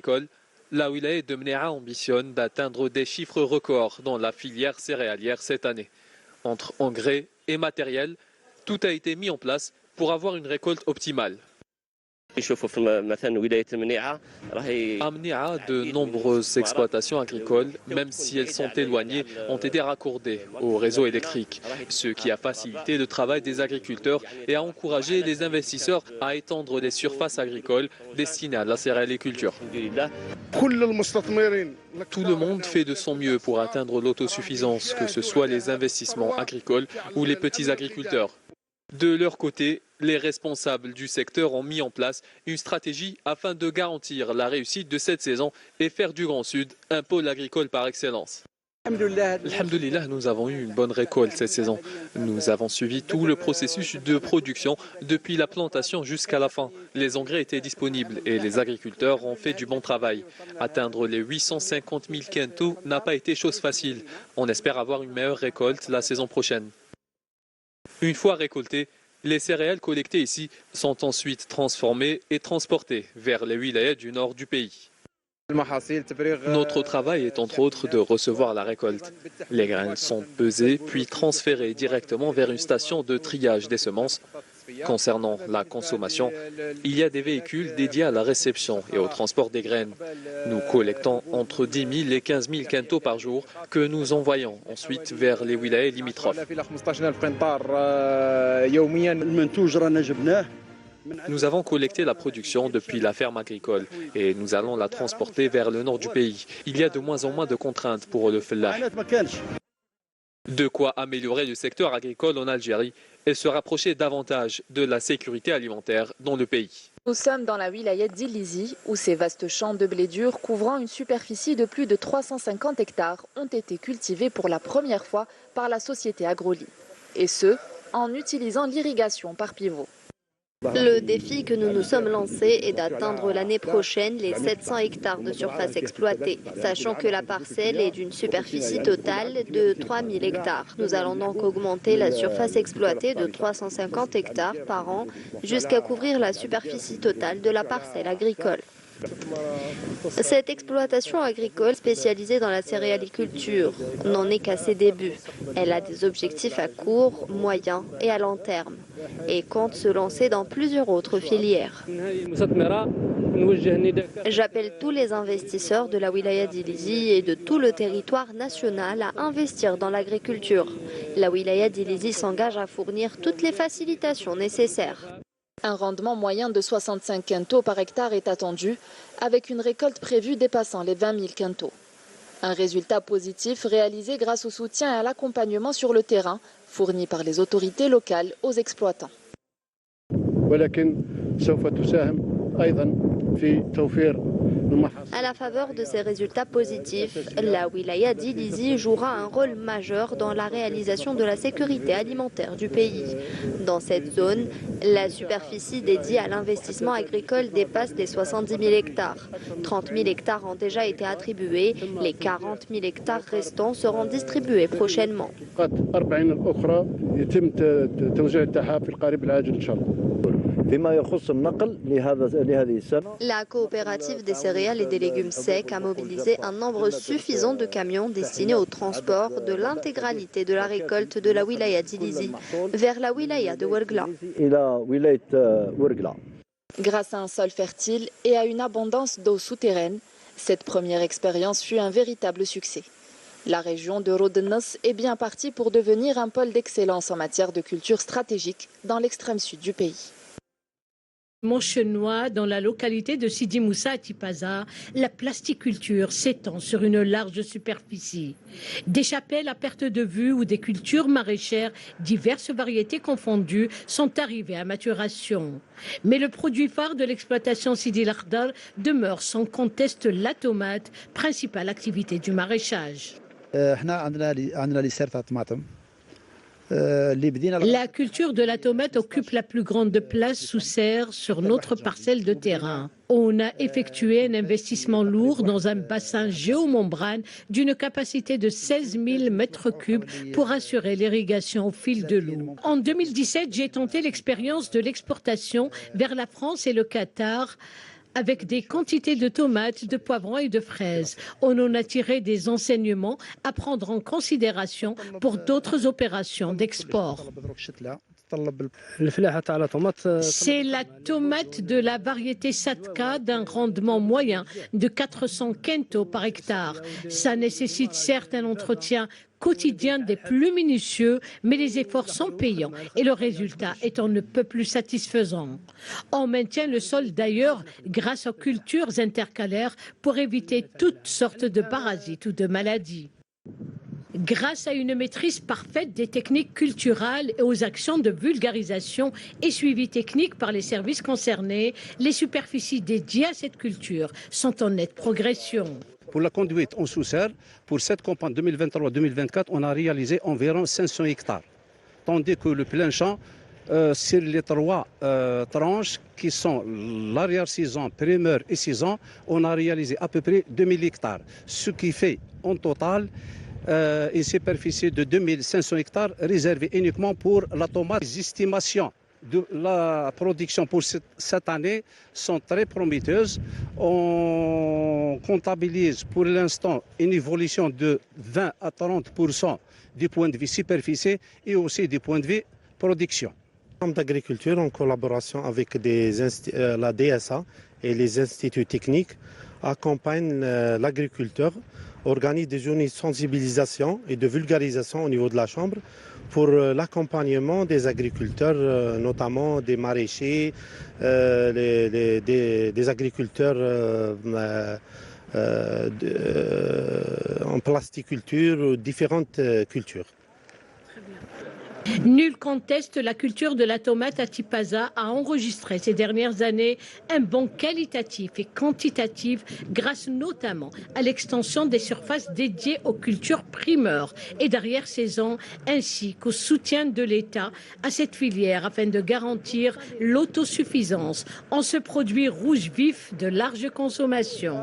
agricole, la wilaya de Mnéa ambitionne d'atteindre des chiffres records dans la filière céréalière cette année. Entre engrais et matériel, tout a été mis en place pour avoir une récolte optimale. À Mnéa, de nombreuses exploitations agricoles, même si elles sont éloignées, ont été raccordées au réseau électrique, ce qui a facilité le travail des agriculteurs et a encouragé les investisseurs à étendre les surfaces agricoles destinées à la céréaliculture. Tout le monde fait de son mieux pour atteindre l'autosuffisance, que ce soit les investissements agricoles ou les petits agriculteurs. De leur côté, les responsables du secteur ont mis en place une stratégie afin de garantir la réussite de cette saison et faire du Grand Sud un pôle agricole par excellence. Alhamdoulilah, nous avons eu une bonne récolte cette saison. Nous avons suivi tout le processus de production depuis la plantation jusqu'à la fin. Les engrais étaient disponibles et les agriculteurs ont fait du bon travail. Atteindre les 850 000 quintaux n'a pas été chose facile. On espère avoir une meilleure récolte la saison prochaine. Une fois récoltées, les céréales collectées ici sont ensuite transformées et transportées vers les wilayas du nord du pays. Notre travail est entre autres de recevoir la récolte. Les graines sont pesées puis transférées directement vers une station de triage des semences. Concernant la consommation, il y a des véhicules dédiés à la réception et au transport des graines. Nous collectons entre 10 000 et 15 000 quintaux par jour que nous envoyons ensuite vers les wilayas limitrophes. Nous avons collecté la production depuis la ferme agricole et nous allons la transporter vers le nord du pays. Il y a de moins en moins de contraintes pour le fellah. De quoi améliorer le secteur agricole en Algérie et se rapprocher davantage de la sécurité alimentaire dans le pays. Nous sommes dans la wilaya d'Ilizi, où ces vastes champs de blé dur couvrant une superficie de plus de 350 hectares ont été cultivés pour la première fois par la société Agroli. Et ce, en utilisant l'irrigation par pivot. Le défi que nous nous sommes lancés est d'atteindre l'année prochaine les 700 hectares de surface exploitée, sachant que la parcelle est d'une superficie totale de 3000 hectares. Nous allons donc augmenter la surface exploitée de 350 hectares par an jusqu'à couvrir la superficie totale de la parcelle agricole. Cette exploitation agricole spécialisée dans la céréaliculture n'en est qu'à ses débuts. Elle a des objectifs à court, moyen et à long terme et compte se lancer dans plusieurs autres filières. J'appelle tous les investisseurs de la wilaya d'Ilizi et de tout le territoire national à investir dans l'agriculture. La wilaya d'Ilizi s'engage à fournir toutes les facilitations nécessaires. Un rendement moyen de 65 quintaux par hectare est attendu, avec une récolte prévue dépassant les 20 000 quintaux. Un résultat positif réalisé grâce au soutien et à l'accompagnement sur le terrain fourni par les autorités locales aux exploitants. À la faveur de ces résultats positifs, la wilaya d'Ilizi jouera un rôle majeur dans la réalisation de la sécurité alimentaire du pays. Dans cette zone, la superficie dédiée à l'investissement agricole dépasse les 70 000 hectares. 30 000 hectares ont déjà été attribués, les 40 000 hectares restants seront distribués prochainement. La coopérative des céréales et des légumes secs a mobilisé un nombre suffisant de camions destinés au transport de l'intégralité de la récolte de la wilaya d'Ilizi vers la wilaya de Ouergla. Grâce à un sol fertile et à une abondance d'eau souterraine, cette première expérience fut un véritable succès. La région de Rodnos est bien partie pour devenir un pôle d'excellence en matière de culture stratégique dans l'extrême sud du pays. Montchenois, dans la localité de Sidi Moussa à Tipaza, la plasticulture s'étend sur une large superficie. Des chapelles à perte de vue ou des cultures maraîchères, diverses variétés confondues, sont arrivées à maturation. Mais le produit phare de l'exploitation Sidi Lardar demeure sans conteste la tomate, principale activité du maraîchage. La culture de la tomate occupe la plus grande place sous serre sur notre parcelle de terrain. On a effectué un investissement lourd dans un bassin géomembrane d'une capacité de 16 000 mètres cubes pour assurer l'irrigation au fil de l'eau. En 2017, j'ai tenté l'expérience de l'exportation vers la France et le Qatar avec des quantités de tomates, de poivrons et de fraises. On en a tiré des enseignements à prendre en considération pour d'autres opérations d'export. C'est la tomate de la variété Satka d'un rendement moyen de 400 quintaux par hectare. Ça nécessite certes un entretien quotidien des plus minutieux, mais les efforts sont payants et le résultat est on ne peut plus satisfaisant. On maintient le sol d'ailleurs grâce aux cultures intercalaires pour éviter toutes sortes de parasites ou de maladies. Grâce à une maîtrise parfaite des techniques culturales et aux actions de vulgarisation et suivi technique par les services concernés, les superficies dédiées à cette culture sont en nette progression. Pour la conduite en sous-serre, pour cette campagne 2023-2024, on a réalisé environ 500 hectares. Tandis que le plein champ, sur les trois tranches qui sont l'arrière-saison, primeur et saison, on a réalisé à peu près 2000 hectares. Ce qui fait en total une superficie de 2500 hectares réservée uniquement pour la tomate. Les estimations de la production pour cette année sont très prometteuses. On comptabilise pour l'instant une évolution de 20 à 30% du point de vue superficie et aussi du point de vue production. D'agriculture en collaboration avec la DSA et les instituts techniques accompagnent l'agriculteur, organise des journées de sensibilisation et de vulgarisation au niveau de la Chambre pour l'accompagnement des agriculteurs, notamment des maraîchers, des agriculteurs en plasticulture, différentes cultures. Nul conteste la culture de la tomate à Tipaza a enregistré ces dernières années un bond qualitatif et quantitatif grâce notamment à l'extension des surfaces dédiées aux cultures primeurs et d'arrière-saison ainsi qu'au soutien de l'État à cette filière afin de garantir l'autosuffisance en ce produit rouge vif de large consommation.